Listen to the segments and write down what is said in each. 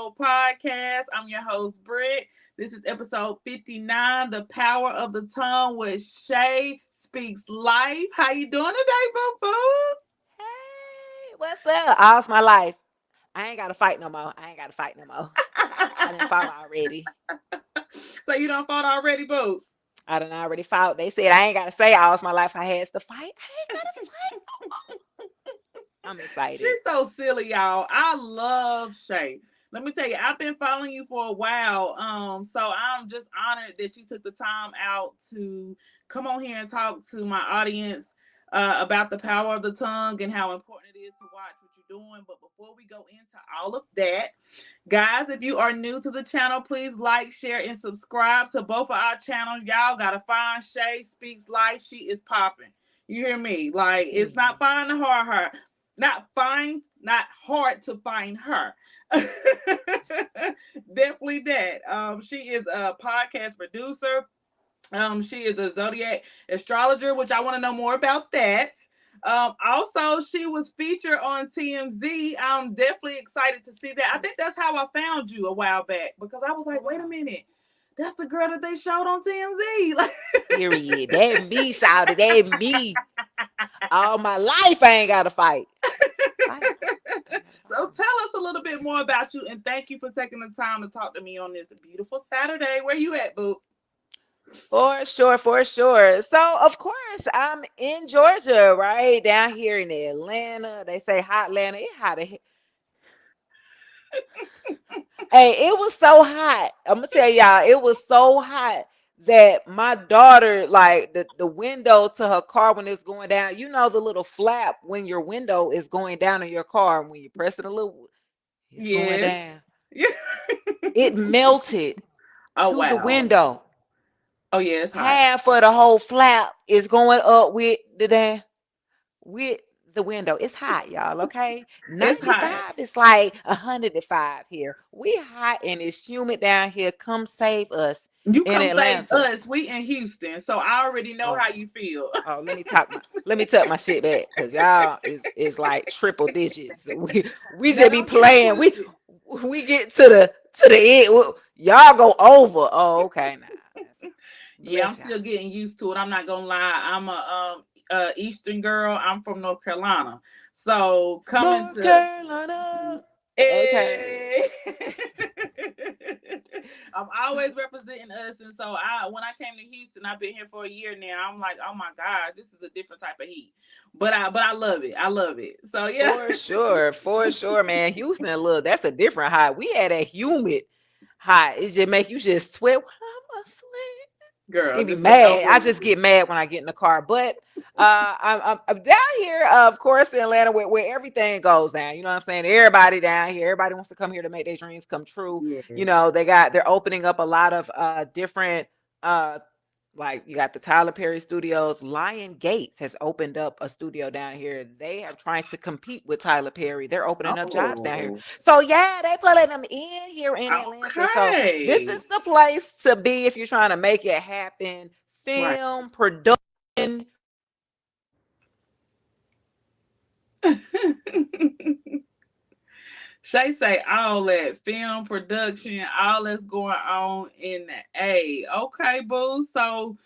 Episode podcast. I'm your host, Britt. This is episode 59, The Power of the Tongue with Shay Speaks Life. How you doing today, boo Hey, what's up? All's my life. I ain't got to fight no more. I ain't got to fight no more. I didn't fought already. So you done fought already, boo? I done already fought. They said I ain't got to say all's my life I has to fight. I ain't got to fight no more. I'm excited. She's so silly, y'all. I love Shay. Let me tell you, I've been following you for a while. So I'm just honored that you took the time out to come on here and talk to my audience about the power of the tongue and how important it is to watch what you're doing. But before we go into all of that, guys, if you are new to the channel, please like, share, and subscribe to both of our channels. Y'all gotta find Shay Speaks Life. She is popping. You hear me? Like it's not Period. finding her, not hard to find her. Definitely that. She is a podcast producer. She is a zodiac astrologer, which I want to know more about that. Also, she was featured on TMZ. I'm definitely excited to see that. I think that's how I found you a while back because I was Oh like, wait a wow. minute, that's the girl that they showed on TMZ. Like, Period. That me shouted. That me. All my life I ain't got to fight. Fight. I ain't got to fight so no tell more. us a little bit more about you and thank you for taking the time to talk to me on this beautiful Saturday. Where you at, boo? For sure, for sure. So, of course, I'm in Georgia, right down here in Atlanta. They say hot Atlanta. It hot. Hey, it was so hot. I'm gonna tell y'all, it was so hot that my daughter, like the window to her car when it's going down, you know the little flap when your window is going down in your car, and when you press it a little, it's going Yes. down. Yeah. It melted Oh to the wow. window. Oh yeah, it's hot. Half of the whole flap is going up with the damn with the window. It's hot, y'all, okay? It's hot. 95 is like 105 here. We hot and it's humid down here. Come save us You in come save Atlanta. us. We in Houston, so I already know how Oh, you feel. oh, let me tuck my shit back because y'all is like triple digits. We Now just be don't get it playing. We twisted. we get to the end. Y'all go over. Oh, okay. Now Yeah, I'm bless y'all. still getting used to it. I'm not gonna lie. I'm a Eastern girl. I'm from North Carolina, so coming North to Carolina. Okay. Hey. I'm always representing us, and so I when I came to Houston, I've been here for a year now. I'm like, oh my god, this is a different type of heat, but I love it. I love it. So yeah, For sure, man. Houston, look, that's a different hot. We had a humid hot. It just make you just sweat. I'm a sweat. girl, It be just for no mad. I just reason. get mad when I get in the car. But I'm down here, of course, in Atlanta, where everything goes down. You know what I'm saying? Everybody down here, everybody wants to come here to make their dreams come true. Yeah. You know, they're opening up a lot of different uh like you got the Tyler Perry Studios. Lion Gates has opened up a studio down here. They are trying to compete with Tyler Perry. They're opening up jobs down here. Oh, So yeah, they pulling them in here in Atlanta. So this okay. is the place to be if you're trying to make it happen. Right. Film, production. Shay say all that film production, all that's going on in the A. Okay, boo. So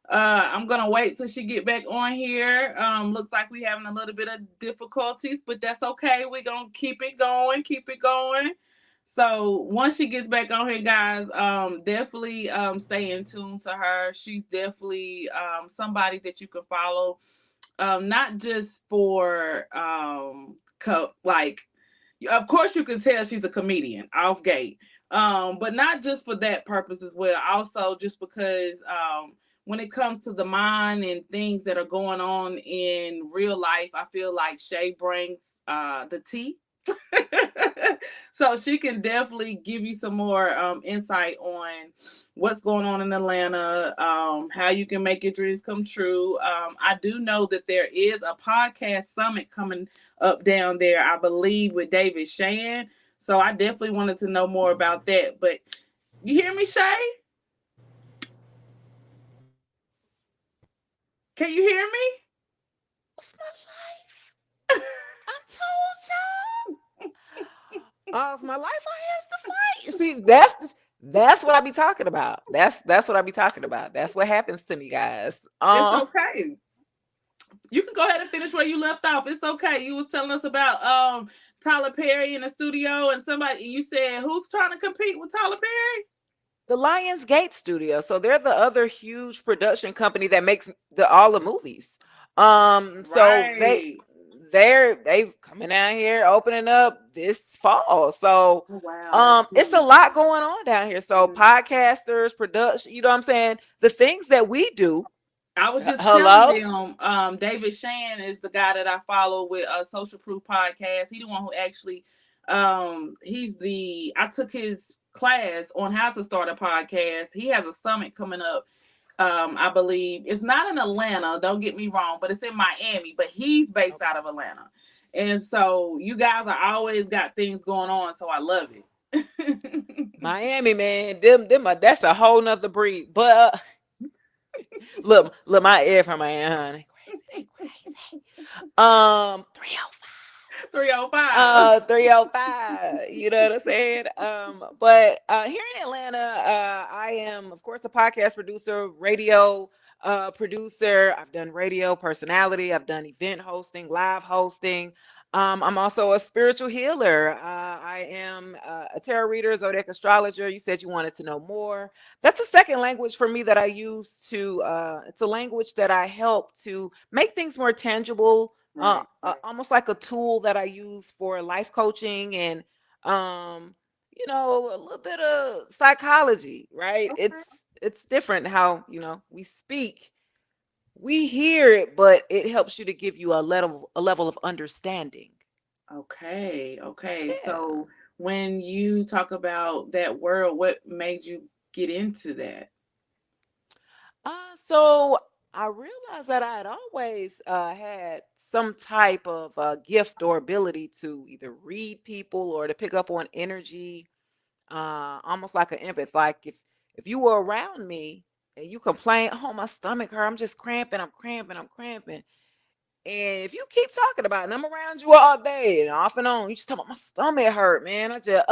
I'm gonna wait till she get back on here. Looks like we having a little bit of difficulties, but that's okay. We're gonna keep it going, keep it going. So once she gets back on here, guys, definitely stay in tune to her. She's definitely somebody that you can follow. Not just for like of course you can tell she's a comedian off gate, but not just for that purpose as well, also just because when it comes to the mind and things that are going on in real life, I feel like Shay brings the tea. So she can definitely give you some more insight on what's going on in Atlanta, how you can make your dreams come true. I do know that there is a podcast summit coming up down there, I believe, with David Shan. So I definitely wanted to know more about that. But you hear me, Shay? Can you hear me? It's my life. I told y'all. All's my life I has to fight. See, that's what I be talking about. That's what I be talking about. That's what happens to me, guys. It's okay. You can go ahead and finish where you left off. It's okay. You was telling us about Tyler Perry in the studio, and somebody you said who's trying to compete with Tyler Perry? The Lionsgate Studio. So they're the other huge production company that makes all the movies. So Right. they coming down here opening up this fall. So Oh wow, that's it's a cool. lot going on down here. So podcasters, production, you know what I'm saying? The things that we do. I was just telling Hello? them, David Shan is the guy that I follow with Social Proof Podcast. He the one who actually, he's the I took his class on how to start a podcast. He has a summit coming up. I believe it's not in Atlanta. Don't get me wrong, but it's in Miami. But he's based out of Atlanta, and so you guys are always got things going on. So I love it. Miami, man, that's a whole nother breed. But look, my ear from Miami, honey. Crazy, crazy. 305. 305. 305. You know what I'm saying? But here in Atlanta, I am, of course, a podcast producer, radio producer. I've done radio personality. I've done event hosting, live hosting. I'm also a spiritual healer. I am a tarot reader, zodiac astrologer. You said you wanted to know more. That's a second language for me that I use to. It's a language that I help to make things more tangible, Right. almost like a tool that I use for life coaching and, a little bit of psychology, right? Okay. It's different how we speak, we hear it, but it helps you to give you a level of understanding. Okay. Okay. Yeah. So when you talk about that world, what made you get into that? So I realized that I had always had some type of gift or ability to either read people or to pick up on energy, almost like an empath. Like if you were around me and you complain, oh my stomach hurt, I'm just cramping, I'm cramping, I'm cramping. And if you keep talking about it, and I'm around you all day and off and on, you just talk about my stomach hurt, man. I just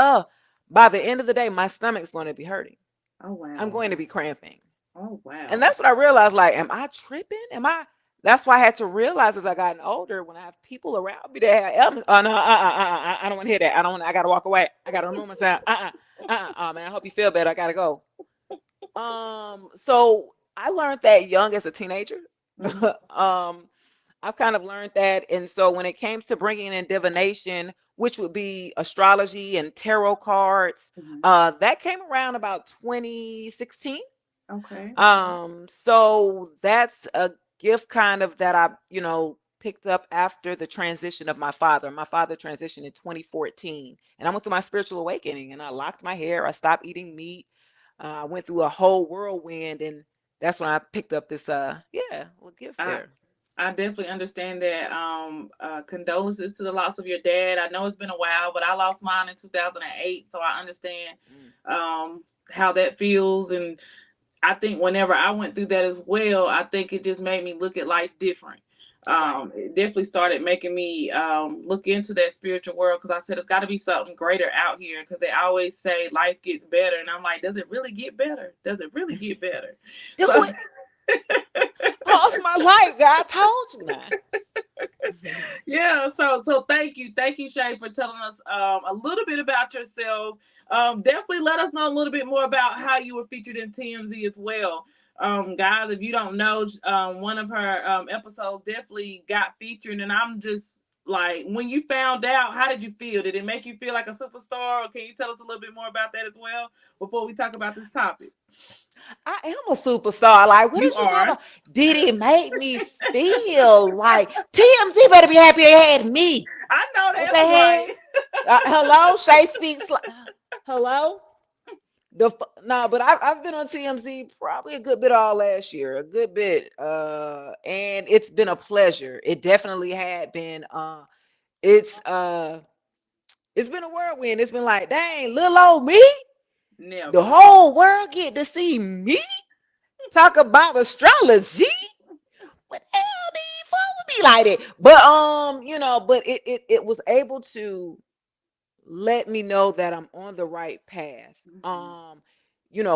by the end of the day, my stomach's going to be hurting. Oh I'm wow. going to be cramping. Oh And wow. that's what I realized. Like, am I tripping? That's why I had to realize as I gotten older, when I have people around me that have ailments, oh no, I don't want to hear that. I don't want. I gotta walk away. I gotta remove myself. Oh man, I hope you feel better. I gotta go. So I learned that young as a teenager. Hmm. um, I've kind of learned that, and so when it came to bringing in divination, which would be astrology and tarot cards, Hmm. that came around about 2016. Okay. So that's a gift kind of that I, picked up after the transition of my father. My father transitioned in 2014, and I went through my spiritual awakening and I locked my hair. I stopped eating meat. I went through a whole whirlwind, and that's when I picked up this, little gift I there. I definitely understand that. Condolences to the loss of your dad. I know it's been a while, but I lost mine in 2008, so I understand Mm. how that feels. And I think whenever I went through that as well, I think it just made me look at life different. Right. It definitely started making me look into that spiritual world because I said it's got to be something greater out here because they always say life gets better, and I'm like, does it really get better? Does it really get better? Do So it. Lost my life, girl. I told you now. yeah, so thank you, Shay, for telling us a little bit about yourself. Definitely let us know a little bit more about how you were featured in TMZ as well. Guys, if you don't know, one of her episodes definitely got featured, and I'm just like, when you found out, how did you feel? Did it make you feel like a superstar, or can you tell us a little bit more about that as well before we talk about this topic? I am a superstar. Like, what You did you talk are. about? Did it make me feel like TMZ better be happy they had me? I know What the that's hell? right. Hello, Shay speaks. Hello. No, but I've been on TMZ probably a good bit all last year, a good bit, and it's been a pleasure. It definitely had been. It's uh, it's been a whirlwind. It's been like, dang, little old me. The Never. whole world get to see me talk about astrology. What the hell did you follow me like that? But but it was able to let me know that I'm on the right path. Mhm.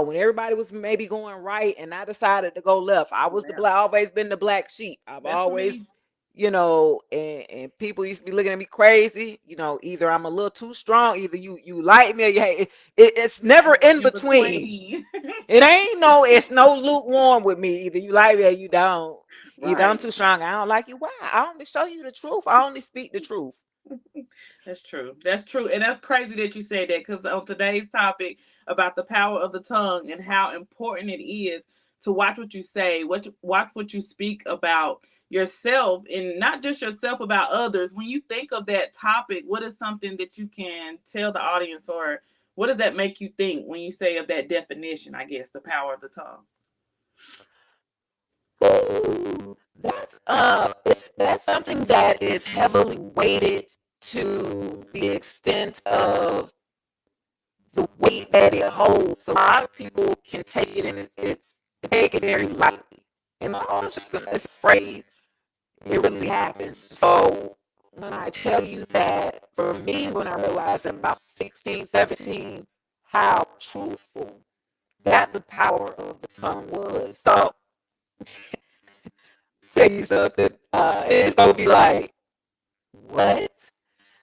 When everybody was maybe going right and I decided to go left, I was the Yeah, black, always been the black sheep. I've that's always, me. and people used to be looking at me crazy. Either I'm a little too strong, either you like me or you hate. It's never Ain't no in in between. between. It's no lukewarm with me. Either you like me or you don't. Either I'm Right. too strong, I don't like you. Why? I only show you the truth. I only speak the truth. That's true. That's true. And that's crazy that you said that because on today's topic about the power of the tongue and how important it is to watch what you say, watch what you speak about yourself and not just yourself, about others. When you think of that topic, what is something that you can tell the audience, or what does that make you think when you say of that definition, I guess, the power of the tongue? Ooh, that's something that is heavily weighted to the extent of the weight that it holds. A lot of people can take it and take it very lightly. Oh, it's a phrase. It really happens. So when I tell you that, for me, when I realized at about 16, 17, how truthful that the power of the tongue was. So say you something, it's gonna be like, what?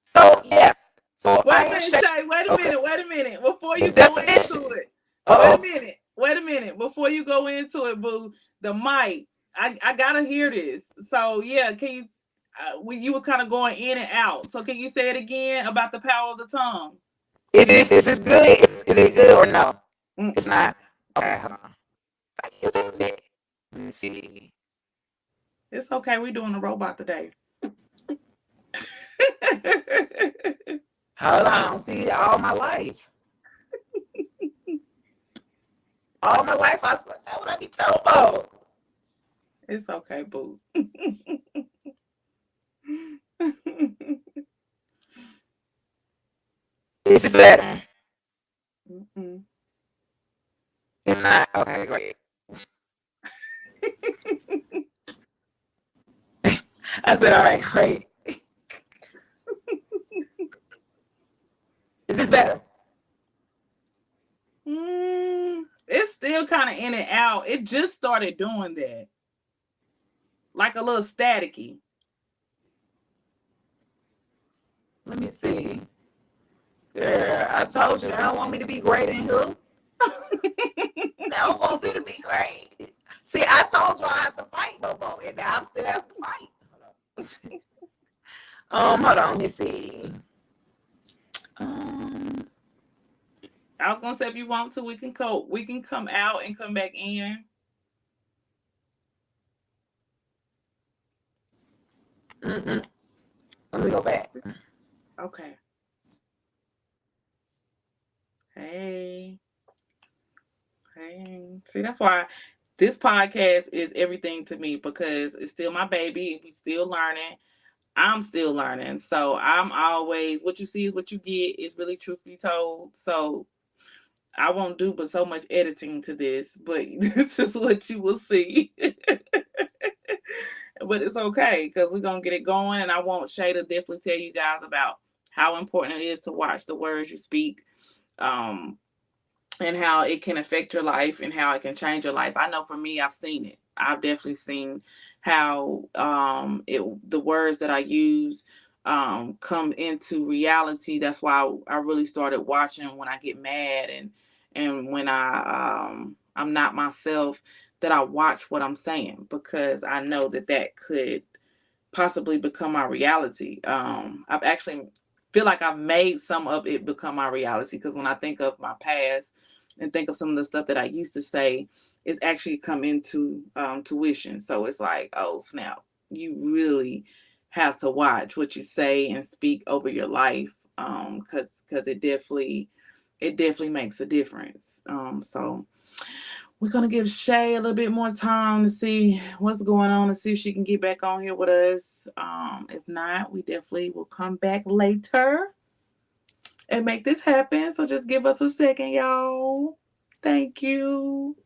So yeah. So Wait I a am minute, Shay. Shay. Wait a Okay. minute. Wait a minute. Before The you go into definition. it, wait a Uh oh. minute. Wait a minute. Before you go into it, boo. The mic. I gotta hear this. So yeah, can you? When you was kind of going in and out. So can you say it again about the power of the tongue? Is this good? Is it good or no? It's Mm-mm. not. Okay, hold on. Let me see. It's okay. We're doing a robot today. Hold on. See, all my life, that what I be telling about. It's okay, boo. This is better. Mm-mm. It's not. Okay, great. I said, all right, great. Is this better? It's still kind of in and out. It just started doing that, like a little staticky. Let me see. Girl, I told you they don't want me to be great in here. They don't want me to be great. See, I told you I have to fight no more, and now I still have to fight. Hold on, let me see. Um, I was gonna say if you want to, we can cope. We can come out and come back in. Let me go back. Okay. Hey, hey. See, that's why this podcast is everything to me because it's still my baby. We still learning. I'm still learning. So I'm always what you see is what you get. Is really truth be told. So I won't do but so much editing to this, but this is what you will see. But it's okay because we're gonna get it going, and I want Shay to definitely tell you guys about how important it is to watch the words you speak, um, and how it can affect your life and how it can change your life. I know for me, I've seen it. I've definitely seen how the words that I use come into reality. That's why I really started watching when I get mad and when I'm not myself. That I watch what I'm saying because I know that that could possibly become my reality. I've actually feel like I've made some of it become my reality because when I think of my past and think of some of the stuff that I used to say, it's actually come into tuition. So it's like, oh snap, you really have to watch what you say and speak over your life, because it definitely makes a difference. So we're gonna give Shay a little bit more time to see what's going on and see if she can get back on here with us. If not, we definitely will come back later and make this happen. So just give us a second, y'all. Thank you.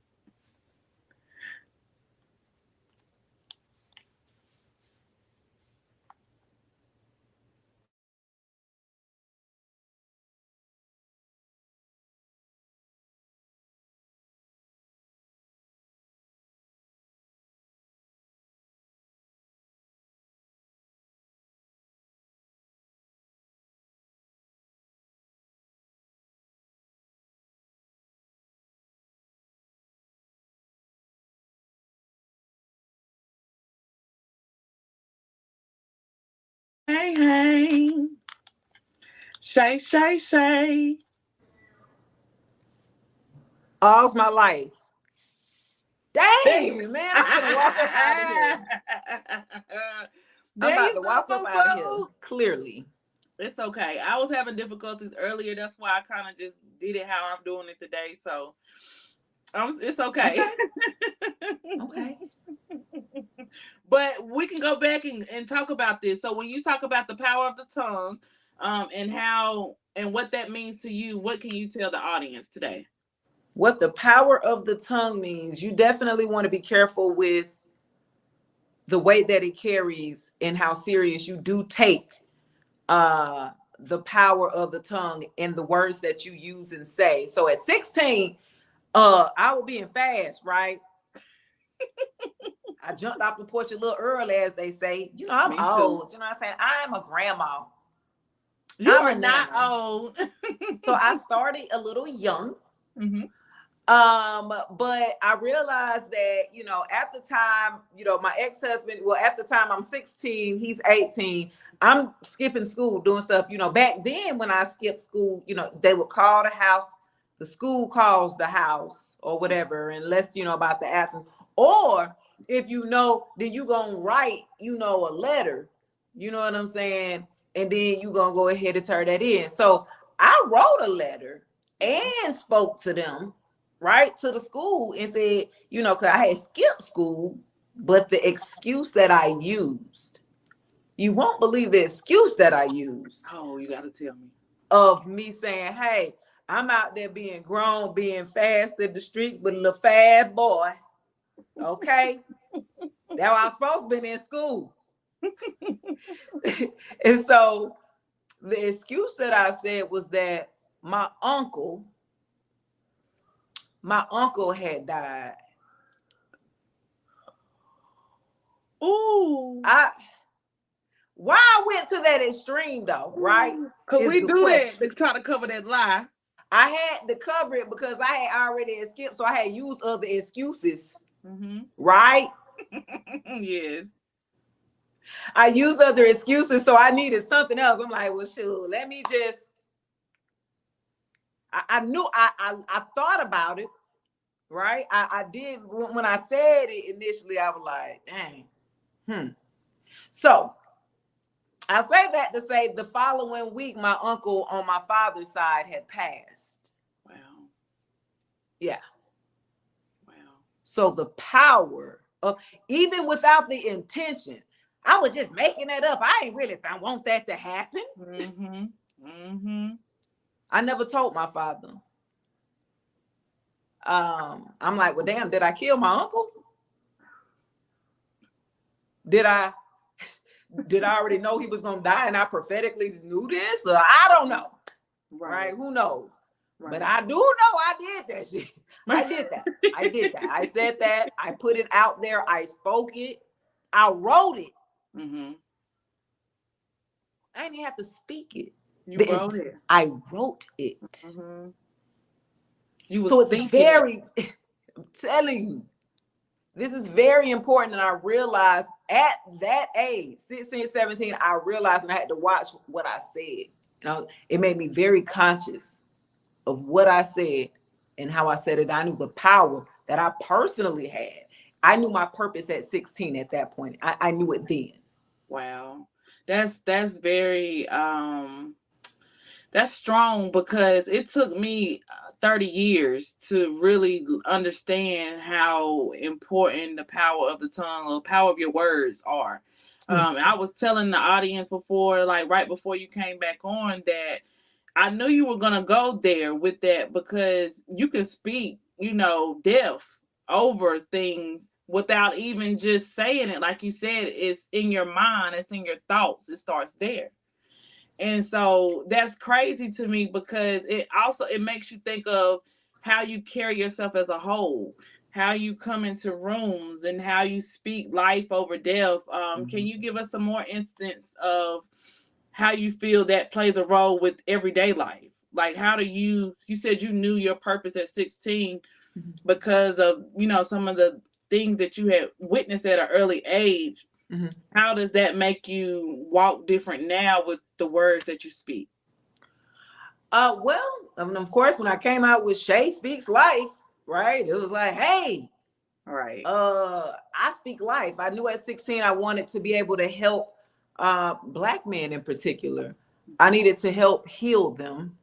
Hey, hey. Shay, Shay, Shay. All's my life. There, Dang, man, I'm gonna walk up out of here. I'm there about you to go, walk up boo out of here. boo. Clearly. It's okay. I was having difficulties earlier. That's why I kind of just did it how I'm doing it today. So it's okay. Okay. Okay. But we can go back and talk about this. So when you talk about the power of the tongue, and how and what that means to you, what can you tell the audience today? What the power of the tongue means, you definitely want to be careful with the weight that it carries and how serious you do take the power of the tongue and the words that you use and say. So at 16, I was being fast, right? I jumped off the porch a little early, as they say. You know, I'm Me too. old. You know what I'm saying? I'm a grandma. You I'm are a not nana. old. So I started a little young. Mm-hmm. But I realized that, at the time, my ex-husband, well, at the time I'm 16, he's 18. I'm skipping school, doing stuff. Back then when I skipped school, they would call the house, the school calls the house or whatever, and lets you know about the absence. Or if then you gonna write, a letter, you know what I'm saying? And then you gonna go ahead and turn that in. So I wrote a letter and spoke to them, right, to the school, and said, because I had skipped school, but the excuse that I used, you won't believe the excuse that I used Oh, you gotta tell me. of me saying, hey, I'm out there being grown, being fast in the streets with a little fat boy. Okay. That's why I was supposed to be in school. And so the excuse that I said was that my uncle had died. Ooh. Why I went to that extreme though, right? Because Is we the do that question. to try to cover that lie. I had to cover it because I had already skipped, so I had used other excuses, right? Yes. I used other excuses, so I needed something else. I'm like, well, shoot, let me just. I knew I thought about it, right? I did when I said it initially. I was like, dang. So I say that to say the following week, my uncle on my father's side had passed. Wow. Yeah. Wow. So the power of, even without the intention, I was just making that up. I ain't really want that to happen. I never told my father. I'm like, well, damn, did I kill my uncle? Did I already know he was gonna die and I prophetically knew this? Or I don't know. Right? Who knows? Right. But I do know I did that shit. I did that. I said that. I put it out there. I spoke it. I wrote it. I didn't have to speak it. You wrote it. I wrote it. So it's very, I'm telling you, this is very important. And I realized at that age, 16, 17, I realized, and I had to watch what I said. It made me very conscious of what I said and how I said it. I knew the power that I personally had. I knew my purpose at 16 at that point. I knew it then. Wow. That's very that's strong, because it took me 30 years to really understand how important the power of the tongue or power of your words are. I was telling the audience before, like right before you came back on, that I knew you were going to go there with that, because you can speak, death over things without even just saying it. Like you said, it's in your mind, it's in your thoughts, it starts there. And so that's crazy to me, because it makes you think of how you carry yourself as a whole, how you come into rooms, and how you speak life over death. Can you give us some more instance of how you feel that plays a role with everyday life? Like, how do you said you knew your purpose at 16 because of, some of the things that you had witnessed at an early age. Mm-hmm. How does that make you walk different now with the words that you speak? Well, I mean, of course, when I came out with Shay Speaks Life, right? It was like, hey, Right. I speak life. I knew at 16 I wanted to be able to help Black men in particular. I needed to help heal them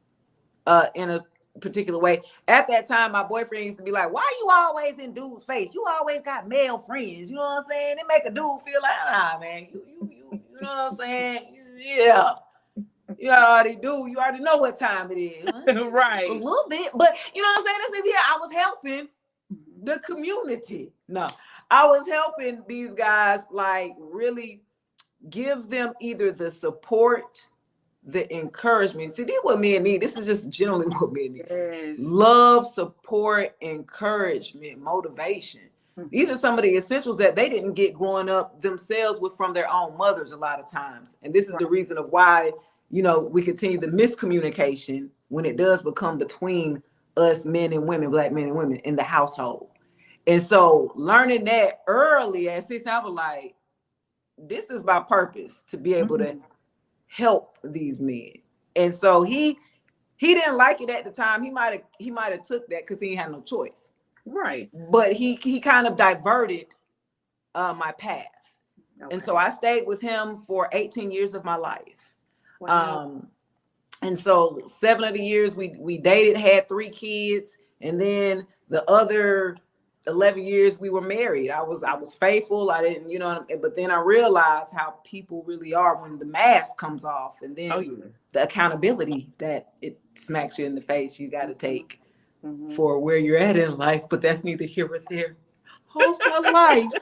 in a particular way. At that time, my boyfriend used to be like, "Why you always in dude's face? You always got male friends." You know what I'm saying? It make a dude feel like, "Ah, man, you know what I'm saying? Yeah, you already do. You already know what time it is, a Right. little bit." But you know what I'm saying? That's the idea. I was helping the community. No, I was helping these guys, like, really give them either the support, the encouragement. See, this is what men need. This is just generally what men need. Yes. Love, support, encouragement, motivation. These are some of the essentials that they didn't get growing up themselves with from their own mothers a lot of times. And this is the reason of why, you know, we continue the miscommunication when it does become between us men and women, Black men and women in the household. And so learning that early at 16, I was like, this is my purpose, to be able to help these men. And so he didn't like it at the time. He might have took that because he had no choice. Right. But he kind of diverted my path. Okay. And so I stayed with him for 18 years of my life. Wow. And so 7 of the years we dated, had 3 kids, and then the other 11 years we were married. I was faithful. I didn't, you know, but then I realized how people really are when the mask comes off, and then the accountability that it smacks you in the face you got to take for where you're at in life. But that's neither here or there. How's my life?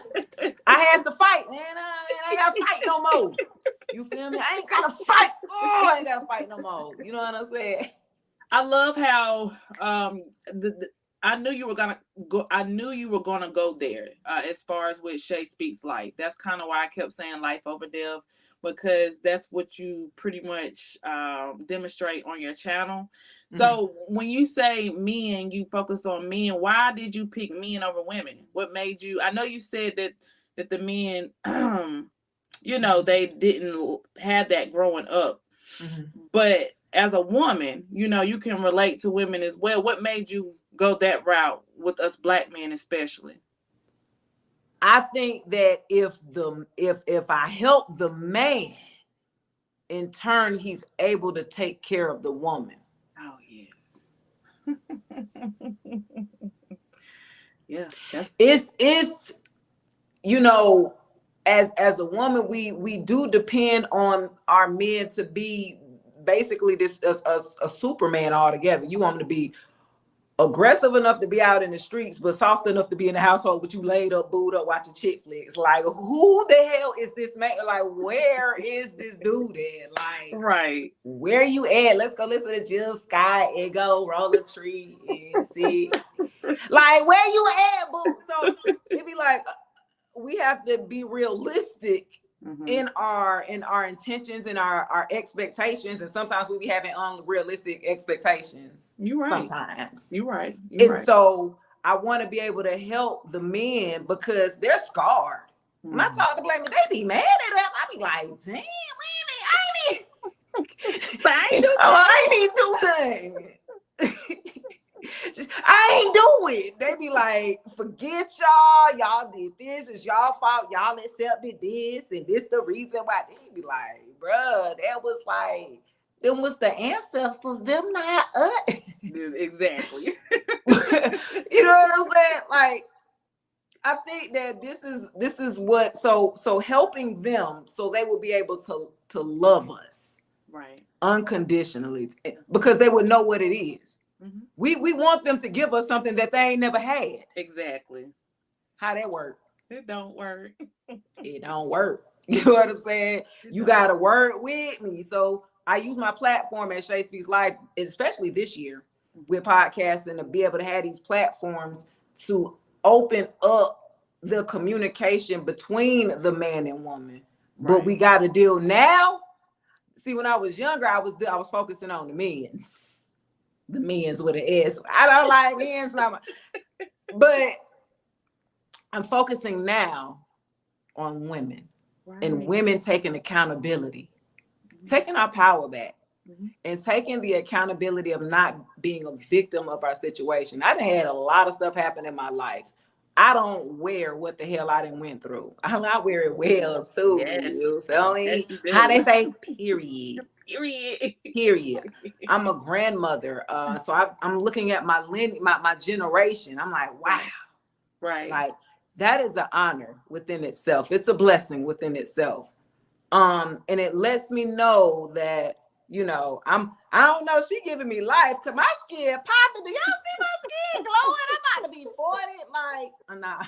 I had to fight, man. I ain't gotta fight no more. You feel me? I ain't gotta fight. Oh, I ain't gotta fight no more. You know what I'm saying? I love how I knew you were gonna go. I knew you were gonna go there. As far as with Shay Speaks Life, that's kind of why I kept saying life over death, because that's what you pretty much demonstrate on your channel. So when you say men, you focus on men. Why did you pick men over women? What made you? I know you said that the men, you know, they didn't have that growing up, but as a woman, you know, you can relate to women as well. What made you go that route with us Black men, especially? I think that if I help the man, in turn, he's able to take care of the woman. Oh yes. Yeah. It's you know, as a woman, we do depend on our men to be basically this a Superman altogether. You want him to be aggressive enough to be out in the streets, but soft enough to be in the household, but you laid up, booed up, watching chick flicks. Like, who the hell is this man? Like, where is this dude at? Like, right. Where you at? Let's go listen to Jill Scott and go roll a tree and see. Like, where you at, boo? So it'd be like, we have to be realistic in our intentions and our expectations, and sometimes we be having unrealistic expectations. You right. Sometimes you right. and so I want to be able to help the men because they're scarred. When I talk to Black men, they be mad at us. I be like, damn, man, I ain't do nothing. I ain't do it. They be like, forget y'all did this, it's y'all fault, y'all accepted this, and this the reason why. They be like, bruh, that was like, them was the ancestors, them not us. Exactly. You know what I'm saying? Like, I think that this is what so helping them so they will be able to love us right unconditionally, because they would know what it is. We want them to give us something that they ain't never had. Exactly. How that work? It don't work. It don't work. You know what I'm saying? You gotta work with me. So I use my platform at Shay Speaks Life, especially this year with podcasting, to be able to have these platforms to open up the communication between the man and woman. But we got to deal now. See, when I was younger, I was focusing on the men's with an S. I don't like men's, but I'm focusing now on women. and Right. women taking accountability, taking our power back, Mhm. and taking the accountability of not being a victim of our situation. I done had a lot of stuff happen in my life. I don't wear what the hell I done went through. I wear it well too. Yes. You feel Yes, me? you How they do. say, period. Period. Period. I'm a grandmother. So I'm looking at my generation. I'm like, wow. Right. Like that is an honor within itself. It's a blessing within itself. And it lets me know that, I don't know, she giving me life because my skin popping. Do y'all see my skin glowing? I'm about to be 40. Like, nah.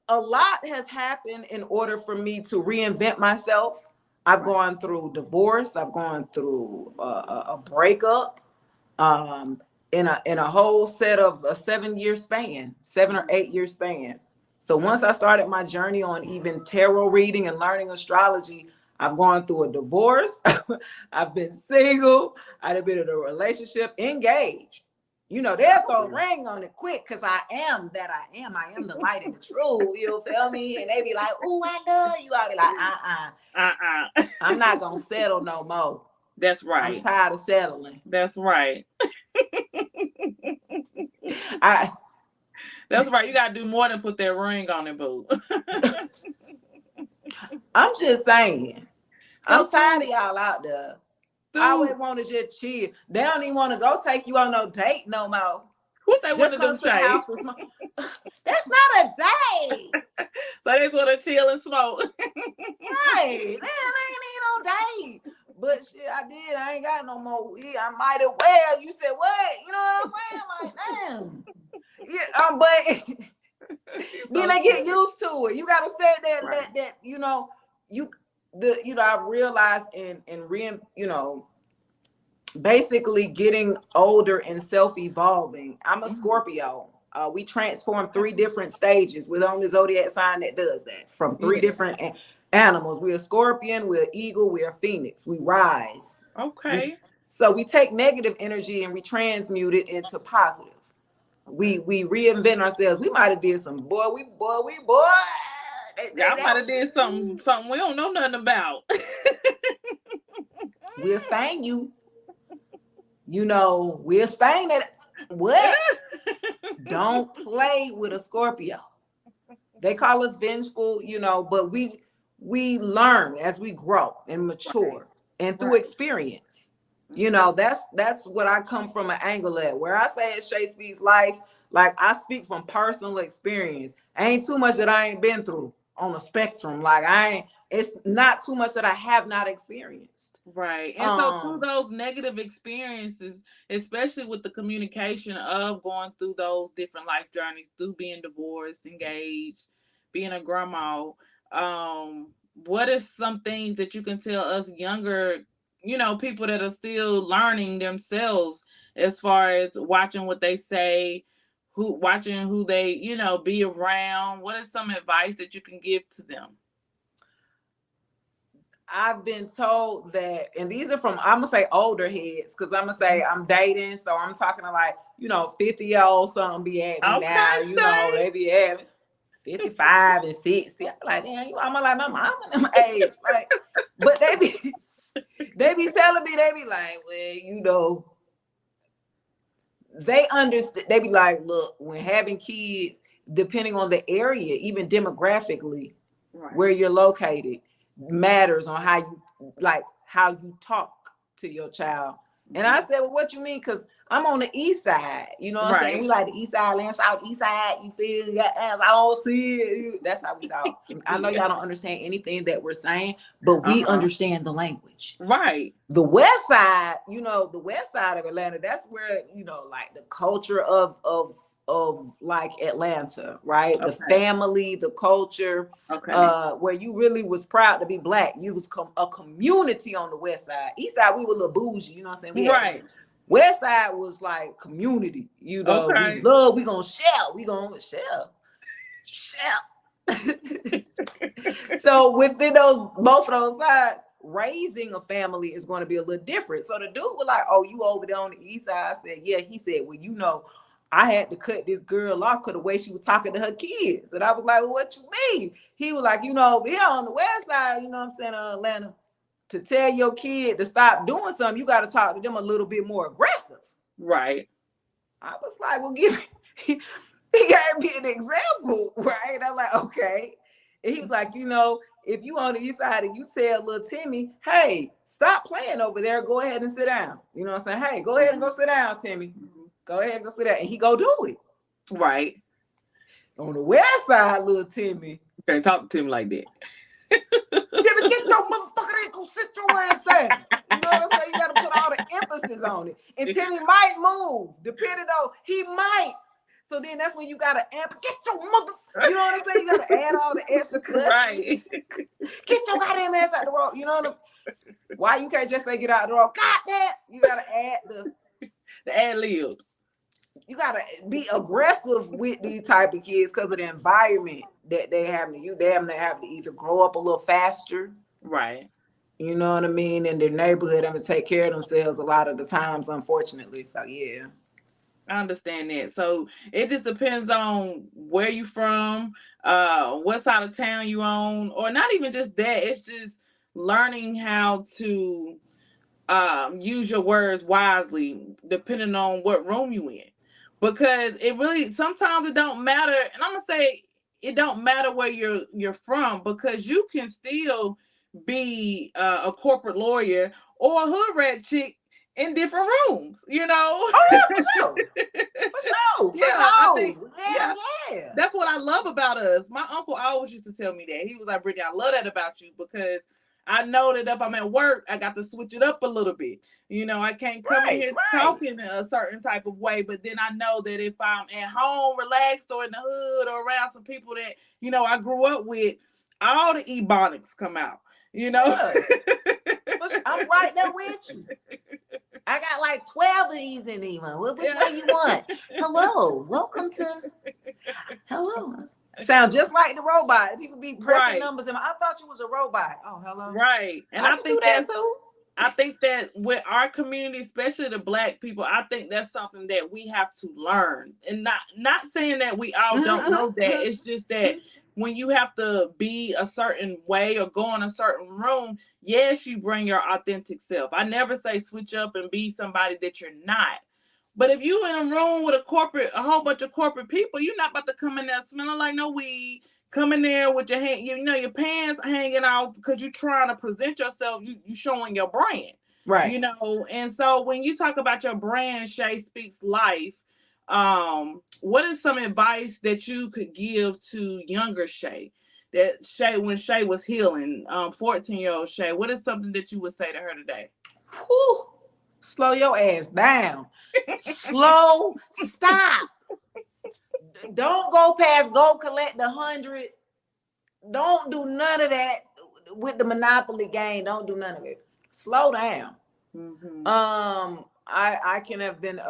A lot has happened in order for me to reinvent myself. I've gone through divorce. I've gone through a breakup. Um, in a whole set of a 7-year span, 7 or 8 year span. So once I started my journey on even tarot reading and learning astrology, I've gone through a divorce. I've been single. I've been in a relationship, engaged. They'll throw a ring on it quick because I am that I am. I am the light and the truth. You feel me? And they be like, "Ooh, I love you." I'll be like, I'm not gonna settle no more. That's I'm right. tired of settling. That's right. I That's right. You gotta do more than put that ring on it, boo. I'm just saying. So I'm tired of y'all out there. I always Sue, want to just chill. They don't even want to go take you on no date no more. what they want Just to come do, to the Shay? house and smoke. That's not a date. So they just want to chill and smoke. Right. Man, I ain't no date. But shit, I did. I ain't got no more weed. I might have well. You said what? You know what I'm saying? Like, damn. Yeah, but then So they get silly. used to it. You gotta say that Right. I've realized basically getting older and self-evolving. I'm a Scorpio. We transform 3 different stages. We're the only zodiac sign that does that from 3 different animals. We're a scorpion, we're an eagle, we're a phoenix. We rise. Okay. So we take negative energy and we transmute it into positive. We reinvent ourselves. We might have did some boy. Y'all might have did something we don't know nothing about. We'll stain you. We'll stain it. What? Don't play with a Scorpio. They call us vengeful, but we learn as we grow and mature and through experience. That's what I come from an angle at. Where I say it's Shay Speaks Life, like I speak from personal experience. Ain't too much that I ain't been through on a spectrum. Like it's not too much that I have not experienced. Right. And so through those negative experiences, especially with the communication of going through those different life journeys, through being divorced, engaged, being a grandma, what are some things that you can tell us younger, people that are still learning themselves as far as watching what they say, watching who they, be around? What is some advice that you can give to them? I've been told that, and these are from, I'm gonna say older heads, because I'm gonna say I'm dating, so I'm talking to 50-year-old something be at me now, Okay, Shay. they be at me 55 and 60. I'm like, damn, I'm like my mama them age. Like, but they be telling me, they be like, well, they understand, they be like, look, when having kids, depending on the area, even demographically, where you're located, matters on how you talk to your child. And I said, well, what you mean? Because I'm on the east side. You know what I'm saying? We like the east side, land south, east side. You feel? I don't see it. That's how we talk. I know y'all don't understand anything that we're saying, but we understand the language. Right. The west side, the west side of Atlanta, that's where, like the culture of like Atlanta, right? The family, the culture, where you really was proud to be Black. You was a community on the west side. East side, we were a little bougie, you know what I'm saying? Right. West side was like community, we gonna share. So within both of those sides, raising a family is going to be a little different. So the dude was like, oh, you over there on the east side? I said, yeah. He said, well, I had to cut this girl off because the way she was talking to her kids. And I was like, well, what you mean? He was like, you know, here on the west side, you know what I'm saying, Atlanta, to tell your kid to stop doing something, you got to talk to them a little bit more aggressive. Right. I was like, well, give me, he gave me an example, right? I'm like, okay. And he was like, you know, if you on the east side and you tell little Timmy, hey, stop playing over there, go ahead and sit down. You know what I'm saying? Hey, go ahead and go sit down, Timmy. Go ahead and go sit down. And he go do it. Right. On the west side, little Timmy. You can't talk to him like that. Timmy, get your motherfucker, go sit your ass down. You know what I'm saying? You got to put all the emphasis on it. And Timmy might move, depending on, he might. So then that's when you got to amp, get your mother, you know what I'm saying? You got to add all the extra cuts. Right. Get your goddamn ass out the road. You know what I'm Why you can't just say get out the road? Goddamn. You got to add the ad libs. You got to be aggressive with these type of kids because of the environment that they have. They have to either grow up a little faster. Right. You know what I mean? In their neighborhood and to take care of themselves a lot of the times, unfortunately. So, yeah. I understand that. So it just depends on where you from, what side of town you on, or not even just that. It's just learning how to use your words wisely, depending on what room you in. Because it really sometimes it don't matter, and I'm gonna say it don't matter where you're from, because you can still be a corporate lawyer or a hood rat chick in different rooms, you know. Oh yeah, for sure. For sure. Yeah, I think, yeah. That's what I love about us. My uncle always used to tell me that. He was like, Brittany, I love that about you, because I know that if I'm at work, I got to switch it up a little bit. You know, I can't come in here talking a certain type of way, but then I know that if I'm at home, relaxed, or in the hood, or around some people that, you know, I grew up with, all the ebonics come out, you know. Yeah. I'm right there with you. I got like 12 of these in Ema. Which one you want? Hello. Welcome to. Hello. Sound just like the robot. People be pressing numbers. I thought you was a robot. Oh, hello. Right. And I think that too. I think that with our community, especially the Black people, I think that's something that we have to learn. And not saying that we all don't know that. It's just that when you have to be a certain way or go in a certain room, yes, you bring your authentic self. I never say switch up and be somebody that you're not. But if you in a room with a whole bunch of corporate people, you're not about to come in there smelling like no weed, come in there with your hand, you know, your pants hanging out because you're trying to present yourself, you showing your brand. Right. You know, and so when you talk about your brand, Shay Speaks Life, what is some advice that you could give to younger Shay? That Shay, when Shay was healing, 14-year-old Shay, what is something that you would say to her today? Whew. Slow your ass down. Slow, stop. Don't go past, go collect the 100. Don't do none of that with the Monopoly game. Don't do none of it. Slow down. Mm-hmm. I can have been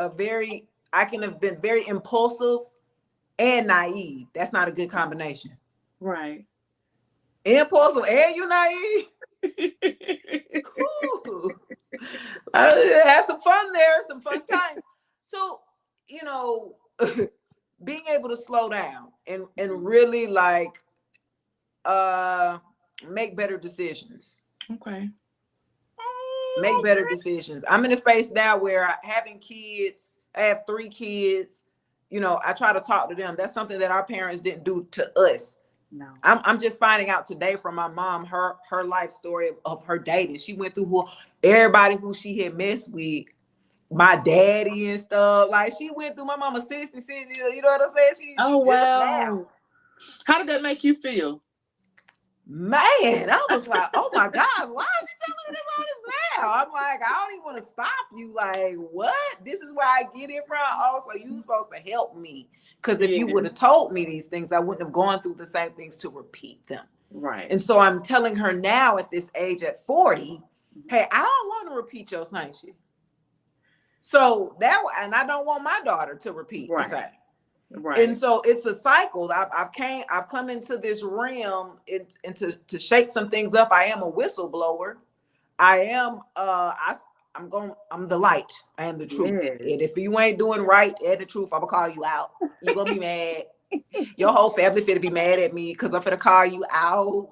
very impulsive and naive. That's not a good combination. Right. Impulsive and you naive. Had some fun there, some fun times. So, you know, being able to slow down and really like make better decisions. Okay. Make better decisions. I'm in a space now where having kids, I have 3 kids, you know, I try to talk to them. That's something that our parents didn't do to us. No. I'm just finding out today from my mom, her life story of her dating. She went through everybody who she had messed with, my daddy and stuff. Like she went through my mama 66 years, you know what I'm saying? She wow. Just now. How did that make you feel? Man, I was like, oh my God, why is she telling me all this now? I'm like, I don't even want to stop you. Like, what? This is where I get it from. Also, you supposed to help me. Because if you would have told me these things, I wouldn't have gone through the same things to repeat them. Right. And so I'm telling her now at this age, at 40, hey, I don't want to repeat your same shit. So and I don't want my daughter to repeat the same. Right. And so it's a cycle. I've come into this realm to shake some things up. I am a whistleblower. I am I'm the light and the truth. Yes. And if you ain't doing right and the truth, I'm gonna call you out. You gonna be mad. Your whole family finna be mad at me because I'm finna call you out.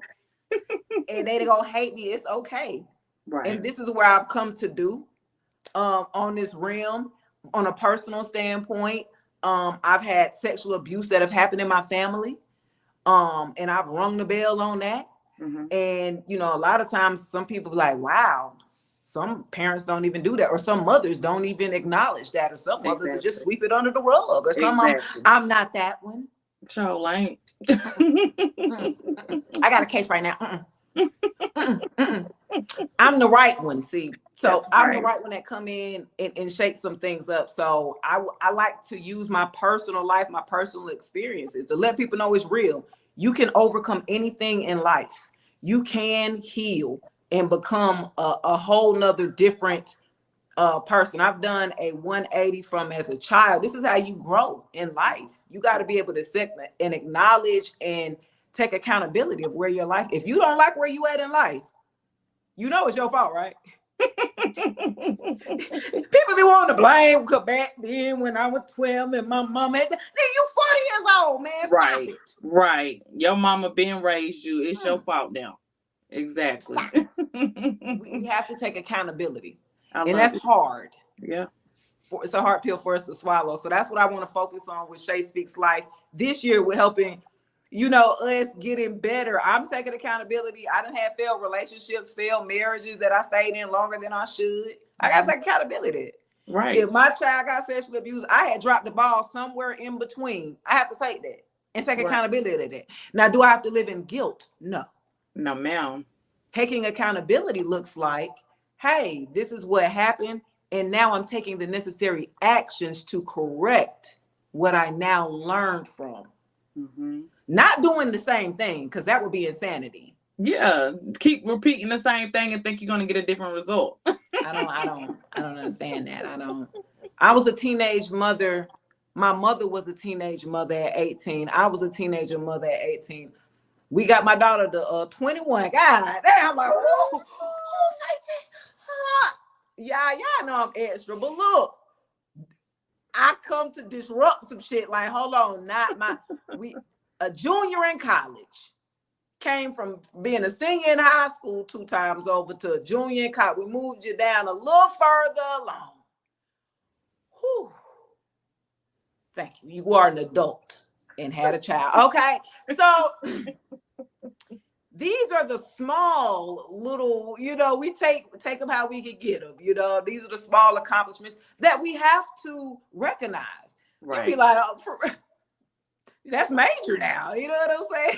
And they gonna hate me. It's okay. Right. And this is where I've come to do on this realm, on a personal standpoint. I've had sexual abuse that have happened in my family. And I've rung the bell on that. Mm-hmm. And you know, a lot of times some people be like, wow, some parents don't even do that, or some mothers don't even acknowledge that, or some mothers will just sweep it under the rug, or some I'm not that one. Sure ain't. I got a case right now. I'm the right one. See, so I'm the right one that come in and shake some things up. So I like to use my personal life, my personal experiences to let people know it's real. You can overcome anything in life. You can heal and become a whole nother different person. I've done a 180 from as a child. This is how you grow in life. You got to be able to set and acknowledge and take accountability of where your life. If you don't like where you at in life, you know it's your fault, right? People be wanting to blame because back then when I was 12 and my mom had, then you 40 years old, man. Stop it. Right. Your mama been raised you. It's your fault now. Exactly. We have to take accountability. And that's hard. Yeah. It's a hard pill for us to swallow. So that's what I want to focus on with Shay Speaks Life. This year we're helping, you know, us getting better. I'm taking accountability. I done had failed relationships, failed marriages that I stayed in longer than I should. I got to take accountability. Right. If my child got sexually abused, I had dropped the ball somewhere in between. I have to take that and take accountability of that. Now, do I have to live in guilt? No. No, ma'am. Taking accountability looks like, hey, this is what happened. And now I'm taking the necessary actions to correct what I now learned from. Mm-hmm. Not doing the same thing, because that would be insanity. Yeah, keep repeating the same thing and think you're going to get a different result. I don't understand that. I was a teenage mother. My mother was a teenage mother at 18. I was a teenager mother at 18. We got my daughter to 21. God damn, I'm like, yeah, y'all know I'm extra, but look, I come to disrupt some shit. Like, hold on, a junior in college, came from being a senior in high school 2 times over to a junior in college. We moved you down a little further along. Whew. Thank you. You are an adult and had a child. Okay, so these are the small little, you know, we take them how we can get them. You know, these are the small accomplishments that we have to recognize. Right. You'll be like, oh, that's major now. You know what I'm saying?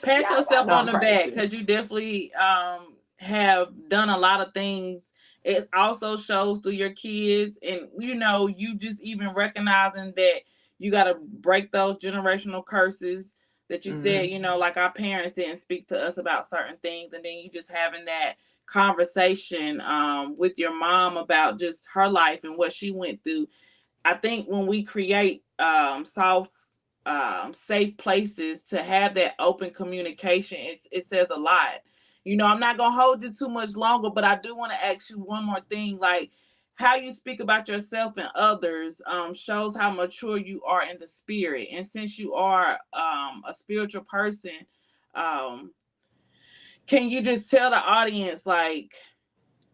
Pat yourself on the back, because you definitely have done a lot of things. It also shows through your kids, and you know, you just even recognizing that you got to break those generational curses that you said, you know, like our parents didn't speak to us about certain things, and then you just having that conversation with your mom about just her life and what she went through. I think when we create safe places to have that open communication, it says a lot. You know, I'm not gonna hold you too much longer, but I do want to ask you one more thing. Like, how you speak about yourself and others shows how mature you are in the spirit. And since you are a spiritual person, can you just tell the audience like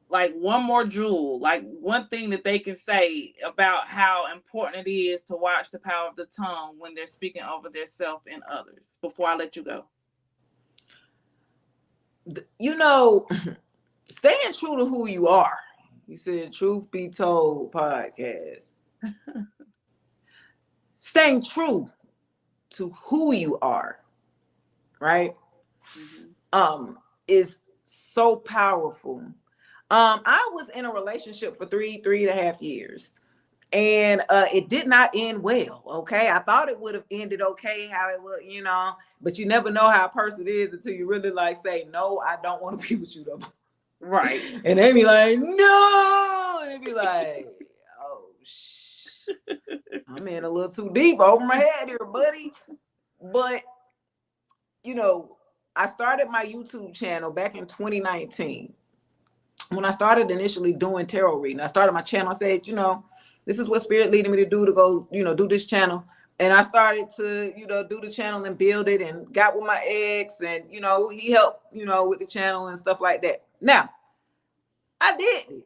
one more jewel, like one thing that they can say about how important it is to watch the power of the tongue when they're speaking over their self and others before I let you go? You know, staying true to who you are. You said Truth Be Told podcast. Staying true to who you are, right? Mm-hmm. Is so powerful. I was in a relationship for 3.5 years, and it did not end well. Okay, I thought it would have ended okay, how it would, you know, but you never know how a person is until you really like say, no, I don't want to be with you though. Right. And they be like, no, and they be like, oh I'm in a little too deep over my head here, buddy. But you know, I started my YouTube channel back in 2019. when I started initially doing tarot reading, I started my channel. I said, this is what spirit leading me to do, to go, do this channel. And I started to, do the channel and build it, and got with my ex, and, he helped, with the channel and stuff like that. Now, I did this.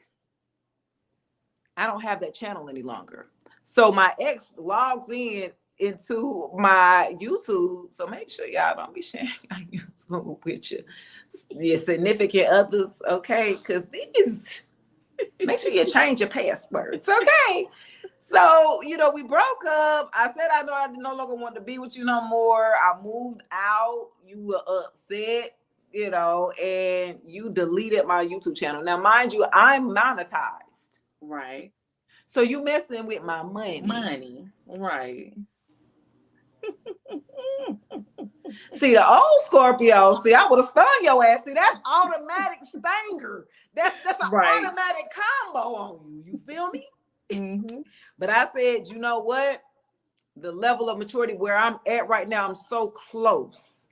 I don't have that channel any longer. So my ex logs into my YouTube. So make sure y'all don't be sharing my YouTube with your significant others, okay? Because make sure you change your passwords, okay? So, we broke up. I said I no longer want to be with you no more. I moved out. You were upset, and you deleted my YouTube channel. Now, mind you, I'm monetized. Right. So you messing with my money. Right. See, the old Scorpio, I would have stung your ass. See, that's automatic stanger. That's an automatic combo on you. You feel me? Mm-hmm. But I said, you know what? The level of maturity where I'm at right now, I'm so close.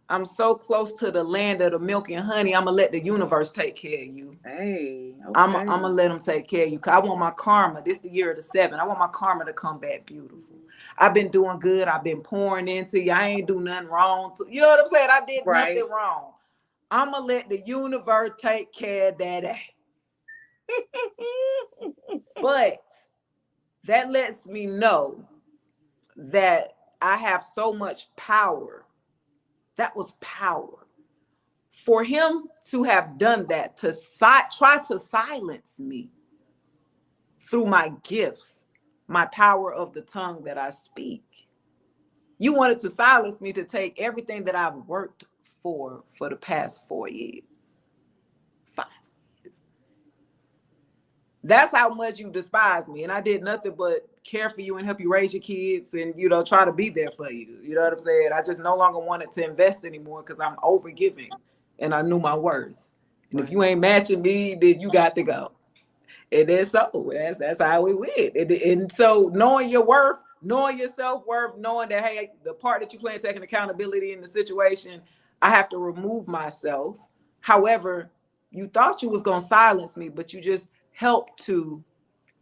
I'm so close to the land of the milk and honey. I'm going to let the universe take care of you. Hey, okay. I'm going to let them take care of you. Because I want my karma. This is the year of the 7. I want my karma to come back beautiful. I've been doing good. I've been pouring into you. I ain't do nothing wrong. You know what I'm saying? I did nothing wrong. I'm going to let the universe take care of that. But that lets me know that I have so much power. That was power. For him to have done that, to try to silence me through my gifts, my power of the tongue that I speak. You wanted to silence me to take everything that I've worked for the past 4 years. 5 years. That's how much you despise me. And I did nothing but care for you and help you raise your kids and, try to be there for you. You know what I'm saying? I just no longer wanted to invest anymore because I'm over giving and I knew my worth. And if you ain't matching me, then you got to go. And then so that's how we went. And so knowing your worth, knowing your self-worth, knowing that, hey, the part that you play and taking accountability in the situation, I have to remove myself. However, you thought you was going to silence me, but you just helped to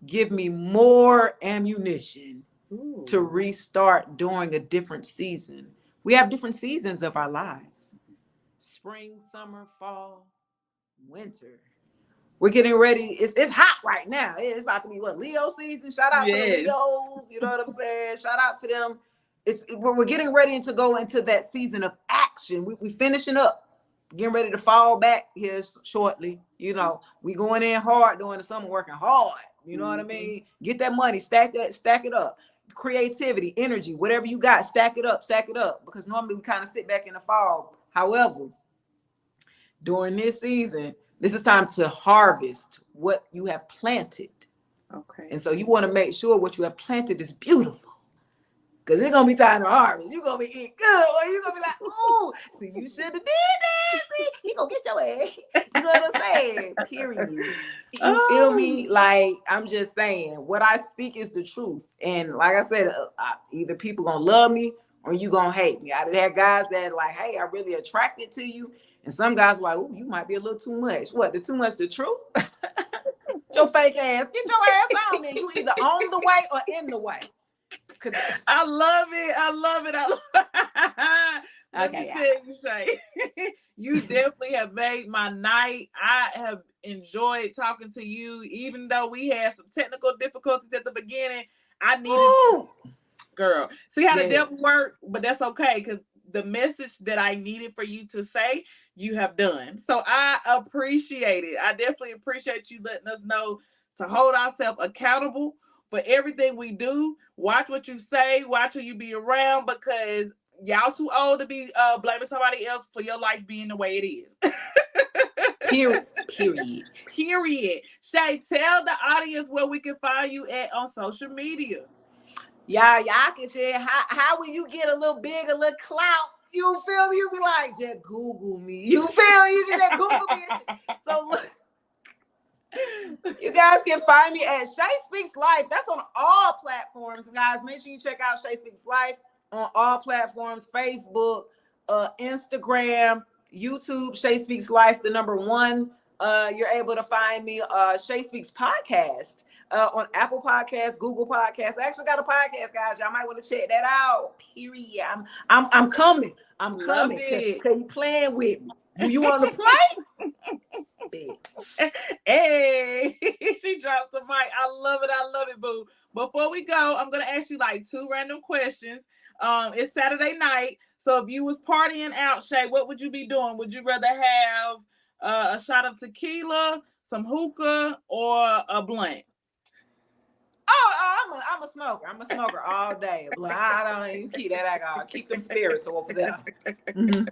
give me more ammunition to restart during a different season. We have different seasons of our lives. Spring, summer, fall, winter. We're getting ready. It's hot right now. It's about to be Leo season. Shout out to the Leos. You know what I'm saying? Shout out to them. We're getting ready to go into that season of action. We finishing up. Getting ready to fall back here shortly. We going in hard during the summer, working hard. You know what I mean? Get that money, stack it up. Creativity, energy, whatever you got, stack it up. Because normally we kind of sit back in the fall. However, during this season, this is time to harvest what you have planted. Okay. And so you want to make sure what you have planted is beautiful. Because it's going to be time to harvest. You're going to be eating good. Or you're going to be like, ooh, see, you should have did that. See, he going to get your ass. You know what I'm saying? Period. You feel me? Like, I'm just saying, what I speak is the truth. And like I said, either people going to love me or you going to hate me. I done had guys that like, hey, I'm really attracted to you. And some guys were like, ooh, you might be a little too much. What, the too much the truth? Your fake ass. Get your ass on there. You either on the way or in the way. I love it. Let me tell you, Shay, you definitely have made my night. I have enjoyed talking to you, even though we had some technical difficulties at the beginning. I needed, girl, see how the devil worked, but that's okay because the message that I needed for you to say, you have done. So I appreciate it. I definitely appreciate you letting us know to hold ourselves accountable for everything we do. Watch what you say, watch who you be around, because y'all too old to be blaming somebody else for your life being the way it is. Period. Shay, tell the audience where we can find you at on social media. Y'all can share how will you get a little big, a little clout? You feel me? You be like, just Google me. You feel me? You just Google me. So look. You guys can find me at Shay Speaks Life. That's on all platforms, guys. Make sure you check out Shay Speaks Life on all platforms: Facebook, Instagram, YouTube. Shay Speaks Life, the number 1. You're able to find me, Shay Speaks Podcast, on Apple Podcasts, Google Podcasts. I actually got a podcast, guys. Y'all might want to check that out. Period. I'm coming. I'm Love coming. it. Cause you playing with me. You want to play? Hey, she dropped the mic. I love it. I love it, boo. Before we go, I'm gonna ask you like 2 random questions. It's Saturday night, so if you was partying out, Shay, what would you be doing? Would you rather have a shot of tequila, some hookah, or a blunt? I'm a smoker. I'm a smoker all day. I don't even keep that alcohol. Keep them spirits over there. Mm-hmm.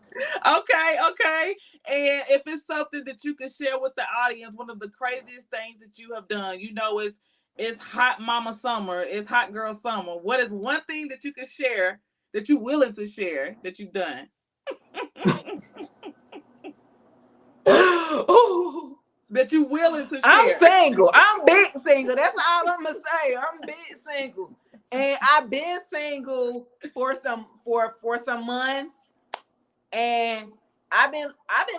Okay. And if it's something that you can share with the audience, one of the craziest things that you have done, it's hot mama summer, it's hot girl summer. What is one thing that you can share that you're willing to share that you've done? Ooh. That you willing to share. I'm single. I'm big single. That's all I'm gonna say. I'm big single, and I've been single for some months, and I've been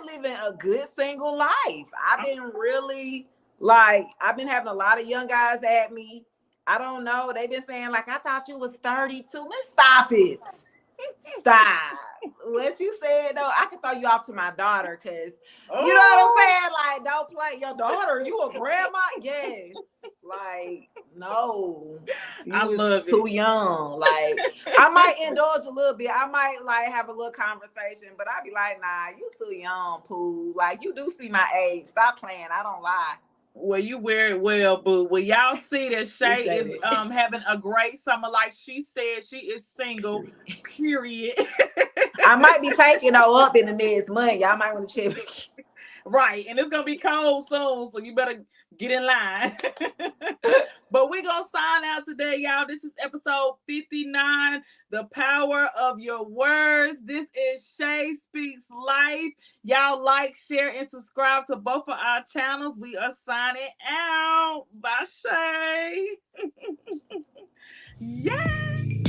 living a good single life. I've been really I've been having a lot of young guys at me. I don't know. They've been saying like, I thought you was 32. Man, stop it. Stop. What you said though, I can throw you off to my daughter, because you know what I'm saying? Like, don't play your daughter. You a grandma? Yes. Like, no. I love too young. Like, I might indulge a little bit. I might like have a little conversation, but I'd be like, nah, you too young, Pooh. Like, you do see my age. Stop playing. I don't lie. Well, you wear it well, boo. Well, y'all see that Shay is having a great summer. Like she said, she is single, period. I might be taking her up in the next month. Y'all might want to check. Right, and it's gonna be cold soon, so you better get in line. But we're gonna sign out today, y'all. This is episode 59, The Power of Your Words. This is Shay Speaks Life. Y'all like, share, and subscribe to both of our channels. We are signing out. Bye, Shay. Yeah.